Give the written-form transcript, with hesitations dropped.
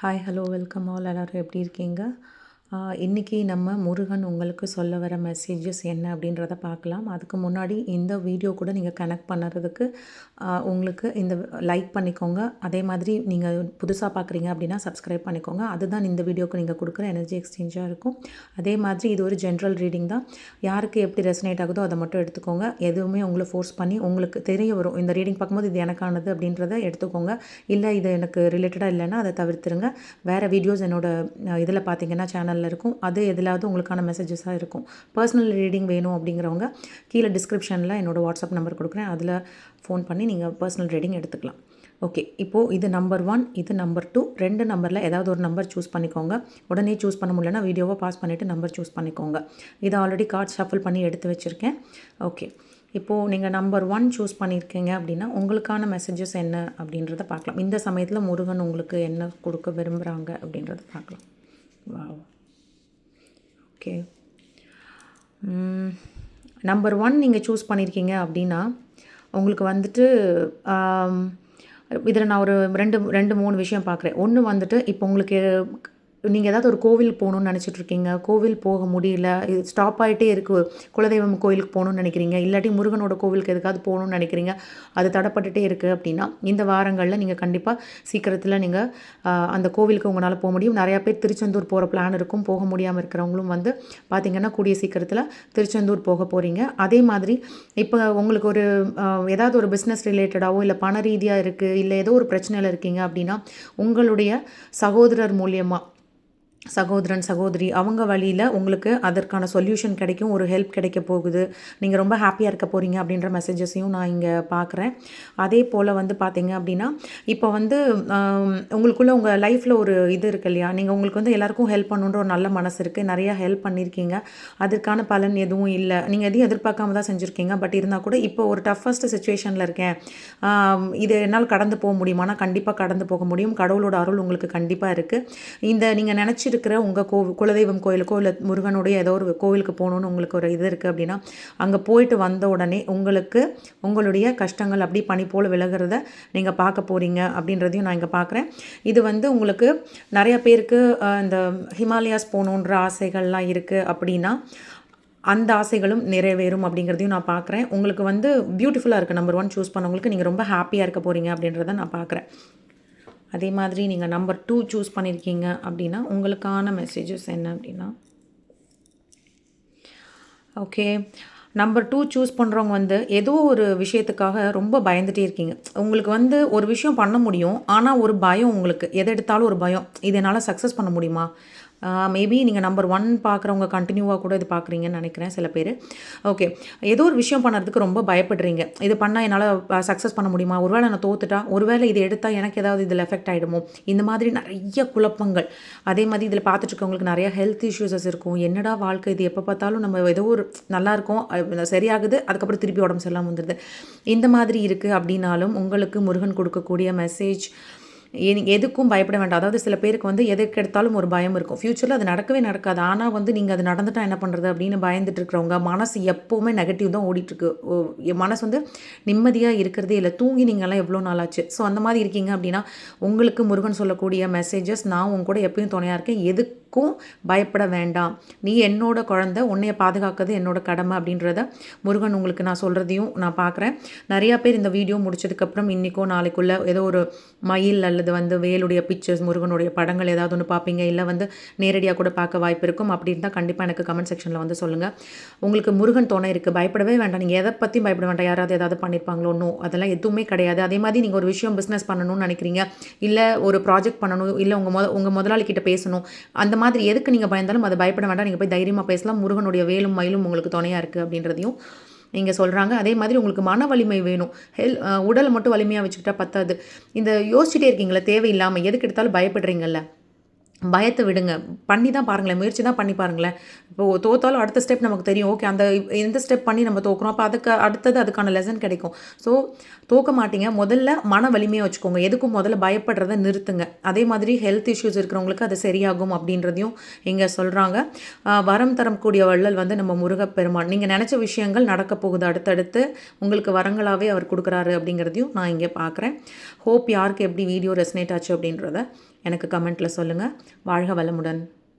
Hi hello welcome all எல்லோரும் எப்படி இருக்கீங்க? இன்றைக்கி நம்ம முருகன் உங்களுக்கு சொல்ல வர மெசேஜஸ் என்ன அப்படின்றத பார்க்கலாம். அதுக்கு முன்னாடி இந்த வீடியோ கூட நீங்கள் கனெக்ட் பண்ணுறதுக்கு உங்களுக்கு இந்த லைக் பண்ணிக்கோங்க. அதே மாதிரி நீங்கள் புதுசாக பார்க்குறீங்க அப்படின்னா சப்ஸ்கிரைப் பண்ணிக்கோங்க. அதுதான் இந்த வீடியோக்கு நீங்கள் கொடுக்குற எனர்ஜி எக்ஸ்சேஞ்சாக இருக்கும். அதே மாதிரி இது ஒரு ஜென்ரல் ரீடிங் தான். யாருக்கு எப்படி ரெசனேட் ஆகுதோ அதை மட்டும் எடுத்துக்கோங்க. எதுவுமே உங்களை ஃபோர்ஸ் பண்ணி உங்களுக்கு தெரிய வரும் இந்த ரீடிங் பார்க்கும்போது இது எனக்கானது அப்படின்றத எடுத்துக்கோங்க. இல்லை இது எனக்கு ரிலேட்டடாக இல்லைன்னா அதை தவிர்த்துருங்க. வேறு வீடியோஸ் என்னோடய இதில் பார்த்தீங்கன்னா சேனலில் இருக்கும். அது எதிலாவது உங்களுக்கான மெசேஜஸாக இருக்கும். பர்சனல் ரீடிங் வேணும் அப்படிங்கிறவங்க கீழே டிஸ்கிரிப்ஷனில் என்னோடய வாட்ஸ்அப் நம்பர் கொடுக்குறேன். அதில் ஃபோன் பண்ணி நீங்கள் பர்சனல் ரீடிங் எடுத்துக்கலாம். ஓகே, இப்போது இது நம்பர் 1, இது நம்பர் 2. 2 நம்பரில் ஏதாவது ஒரு நம்பர் சூஸ் பண்ணிக்கோங்க. உடனே சூஸ் பண்ண முடியலன்னா வீடியோவை பாஸ் பண்ணிவிட்டு நம்பர் சூஸ் பண்ணிக்கோங்க. இதை ஆல்ரெடி கார்ட் ஷஃபிள் பண்ணி எடுத்து வச்சுருக்கேன். ஓகே, இப்போது நீங்கள் நம்பர் 1 சூஸ் பண்ணியிருக்கீங்க அப்படின்னா உங்களுக்கான மெசேஜஸ் என்ன அப்படின்றத பார்க்கலாம். இந்த சமயத்தில் முருகன் உங்களுக்கு என்ன கொடுக்க விரும்புகிறாங்க அப்படின்றத பார்க்கலாம். Wow, okay. நம்பர் 1 நீங்கள் சூஸ் பண்ணியிருக்கீங்க அப்படின்னா உங்களுக்கு வந்துட்டு இதில் நான் ஒரு 3 விஷயம் பார்க்குறேன். ஒன்று வந்துட்டு இப்போ உங்களுக்கு நீங்கள் ஏதாவது ஒரு கோவில் போகணுன்னு நினச்சிட்ருக்கீங்க. கோவில் போக முடியல, இது ஸ்டாப் ஆகிட்டே இருக்குது. குலதெய்வம் கோவிலுக்கு போகணுன்னு நினைக்கிறீங்க, இல்லாட்டி முருகனோட கோவிலுக்கு எதுக்காவது போகணுன்னு நினைக்கிறீங்க, அது தடைப்பட்டுட்டே இருக்குது அப்படின்னா இந்த வாரங்களில் நீங்கள் கண்டிப்பாக சீக்கிரத்தில் நீங்கள் அந்த கோவிலுக்கு உங்களால் போக முடியும். நிறையா பேர் திருச்செந்தூர் போகிற பிளான் இருக்கும். போக முடியாமல் இருக்கிறவங்களும் வந்து பார்த்திங்கன்னா கூடிய சீக்கிரத்தில் திருச்செந்தூர் போக போகிறீங்க. அதே மாதிரி இப்போ உங்களுக்கு ஒரு ஏதாவது ஒரு பிஸ்னஸ் ரிலேட்டடாகவோ இல்லை பண ரீதியாக இருக்குது, இல்லை ஏதோ ஒரு பிரச்சனையில் இருக்கீங்க அப்படின்னா உங்களுடைய சகோதரர் மூலியமாக, சகோதரன் சகோதரி அவங்க வழியில் உங்களுக்கு அதற்கான சொல்யூஷன் கிடைக்கும், ஒரு ஹெல்ப் கிடைக்க போகுது, நீங்கள் ரொம்ப ஹாப்பியாக இருக்க போகிறீங்க அப்படின்ற மெசேஜஸையும் நான் இங்கே பார்க்குறேன். அதே போல் வந்து பார்த்தீங்க அப்படின்னா இப்போ வந்து உங்களுக்குள்ளே உங்கள் லைஃப்பில் ஒரு இது இருக்குது இல்லையா, நீங்கள் உங்களுக்கு வந்து எல்லாேருக்கும் ஹெல்ப் பண்ணணுன்ற ஒரு நல்ல மனசு இருக்குது, நிறையா ஹெல்ப் பண்ணியிருக்கீங்க, அதற்கான பலன் எதுவும் இல்லை, நீங்கள் எதையும் எதிர்பார்க்காம தான் செஞ்சுருக்கீங்க. பட் இருந்தால் கூட இப்போ ஒரு டஃபஸ்ட் சுச்சுவேஷனில் இருக்கேன், இது என்னால் கடந்து போக முடியுமானா கண்டிப்பாக கடந்து போக முடியும். கடவுளோட அருள் உங்களுக்கு கண்டிப்பாக இருக்குது. இந்த நீங்கள் நினச்சிருக்கிற உங்கள் குலதெய்வம் கோயிலுக்கோ இல்லை முருகனுடைய ஏதோ ஒரு கோவிலுக்கு போகணுன்னு உங்களுக்கு ஒரு இது இருக்குது அப்படின்னா அங்கே போயிட்டு வந்த உடனே உங்களுக்கு உங்களுடைய கஷ்டங்கள் அப்படி பனி போல் விலகிறத நீங்கள் பார்க்க போகிறீங்க அப்படின்றதையும் நான் இங்கே பார்க்குறேன். இது வந்து உங்களுக்கு நிறைய பேருக்கு இந்த ஹிமாலயாஸ் போகணுன்ற ஆசைகள்லாம் இருக்குது அப்படின்னா அந்த ஆசைகளும் நிறைவேறும் அப்படிங்கிறதையும் நான் பார்க்குறேன். உங்களுக்கு வந்து பியூட்டிஃபுல்லாக இருக்குது. நம்பர் 1 சூஸ் பண்ணவங்களுக்கு நீங்கள் ரொம்ப ஹாப்பியாக இருக்க போகிறீங்க அப்படின்றத நான் பார்க்குறேன். அதே மாதிரி நீங்கள் நம்பர் 2 சூஸ் பண்ணியிருக்கீங்க அப்படின்னா உங்களுக்கான மெசேஜஸ் என்ன அப்படின்னா, ஓகே, நம்பர் 2 சூஸ் பண்ணுறவங்க வந்து ஏதோ ஒரு விஷயத்துக்காக ரொம்ப பயந்துகிட்டே இருக்கீங்க. உங்களுக்கு வந்து ஒரு விஷயம் பண்ண முடியும், ஆனால் ஒரு பயம், உங்களுக்கு எதை எடுத்தாலும் ஒரு பயம், இது என்னால் சக்ஸஸ் பண்ண முடியுமா. மேபி நீங்கள் நம்பர் 1 பார்க்குறவங்க கண்டினியூவாக கூட இது பார்க்குறீங்கன்னு நினைக்கிறேன் சில பேர். ஓகே, ஏதோ ஒரு விஷயம் பண்ணுறதுக்கு ரொம்ப பயப்படுறீங்க. இது பண்ணால் என்னால் சக்ஸஸ் பண்ண முடியுமா, ஒருவேளை நான் தோத்துட்டா, ஒருவேளை இது எடுத்தால் எனக்கு ஏதாவது இதில் எஃபெக்ட் ஆகிடுமோ, இந்த மாதிரி நிறைய குழப்பங்கள். அதே மாதிரி இதில் பார்த்துட்ருக்கவங்களுக்கு நிறைய ஹெல்த் இஷ்யூஸஸ் இருக்கும். என்னடா வாழ்க்கை இது, எப்போ பார்த்தாலும் நம்ம ஏதோ ஒரு நல்லாயிருக்கும், சரியாகுது, அதுக்கப்புறம் திருப்பி உடம்பு சரியில்லாமல் வந்துடுது, இந்த மாதிரி இருக்குது அப்படின்னாலும் உங்களுக்கு முருகன் கொடுக்கக்கூடிய மெசேஜ், எதுக்கும் பயப்பட வேண்டாம். அதாவது சில பேருக்கு வந்து எதுக்கு எடுத்தாலும் ஒரு பயம் இருக்கும். ஃப்யூச்சரில் அது நடக்கவே நடக்காது, ஆனால் வந்து நீங்கள் அது நடந்துட்டால் என்ன பண்ணுறது அப்படின்னு பயந்துட்டு இருக்கிறவங்க மனசு எப்போவுமே நெகட்டிவ் தான் ஓடிட்டுருக்கு. மனசு வந்து நிம்மதியாக இருக்கிறதே இல்லை. தூங்கி நீங்கள்லாம் எவ்வளோ நாளாச்சு. ஸோ அந்த மாதிரி இருக்கீங்க அப்படின்னா உங்களுக்கு முருகன் சொல்லக்கூடிய மெசேஜஸ், நான் உங்க கூட எப்பயும் துணையாக இருக்கேன், எதுக்கும் பயப்பட வேண்டாம், நீ என்னோட குழந்தை, உன்னைய பாதுகாக்கிறது என்னோட கடமை அப்படின்றத முருகன் உங்களுக்கு நான் சொல்கிறதையும் நான் பார்க்குறேன். நிறையா பேர் இந்த வீடியோ முடிச்சதுக்கப்புறம் இன்றைக்கோ நாளைக்குள்ளே ஏதோ ஒரு மயில் அல்லது வந்து வேலுடைய பிக்சர்ஸ், முருகனுடைய படங்கள் ஏதாவது ஒன்று பார்ப்பீங்க, இல்லை வந்து நேரடியாக கூட பார்க்க வாய்ப்பு இருக்கும். அப்படி இருந்தால் கண்டிப்பாக எனக்கு கமெண்ட் செக்ஷனில் வந்து சொல்லுங்கள். உங்களுக்கு முருகன் துணை இருக்குது, பயப்படவே வேண்டாம். நீங்கள் எதை பற்றியும் பயப்பட வேண்டாம். யாராவது ஏதாவது பண்ணியிருப்பாங்களோ, ஒன்றும் அதெல்லாம் எதுவுமே கிடையாது. அதே மாதிரி நீங்கள் ஒரு விஷயம் பிஸ்னஸ் பண்ணணும்னு நினைக்கிறீங்க, இல்லை ஒரு ப்ராஜெக்ட் பண்ணணும், இல்லை உங்கள் முதலாளிக்கிட்ட பேசணும், அந்த மாதிரி எதுக்கு நீங்கள் பயந்தாலும் அதை பயப்பட வேண்டாம். நீங்கள் போய் தைரியமாக பேசலாம். முருகனுடைய வேலும் மயிலும் உங்களுக்கு துணையாக இருக்குது அப்படின்றதையும் இங்கே சொல்கிறாங்க. அதே மாதிரி உங்களுக்கு மன வலிமை வேணும். உடலை மட்டும் வலிமையாக வச்சுக்கிட்டா பத்தாது. இந்த யோசிச்சுட்டே இருக்கீங்களா தேவையில்லாமல், எதுக்கு எடுத்தாலும் பயப்படுறீங்கல்ல, பயத்தை விடுங்க. பண்ணி தான் பாருங்களேன், முயற்சி தான் பண்ணி பாருங்களேன். இப்போது தோத்தாலும் அடுத்த ஸ்டெப் நமக்கு தெரியும். ஓகே, அந்த எந்த ஸ்டெப் பண்ணி நம்ம தோக்குறோம், அப்போ அதுக்கு அடுத்தது அதுக்கான லெசன் கிடைக்கும். ஸோ தோக்க மாட்டீங்க. முதல்ல மன வலிமையை வச்சுக்கோங்க. எதுக்கும் முதல்ல பயப்படுறதை நிறுத்துங்க. அதே மாதிரி ஹெல்த் இஷ்யூஸ் இருக்கிறவங்களுக்கு அது சரியாகும் அப்படின்றதையும் இங்கே சொல்கிறாங்க. வரம் தரக்கூடிய வள்ளல் வந்து நம்ம முருகப்பெருமான். நீங்கள் நினச்ச விஷயங்கள் நடக்க போகுது, அடுத்தடுத்து உங்களுக்கு வரங்களாகவே அவர் கொடுக்குறாரு அப்படிங்கிறதையும் நான் இங்கே பார்க்குறேன். ஹோப் யாருக்கு எப்படி வீடியோ ரெசனேட் ஆச்சு அப்படின்றத எனக்கு கமெண்ட்டில் சொல்லுங்கள். வாழ்க வளமுடன்.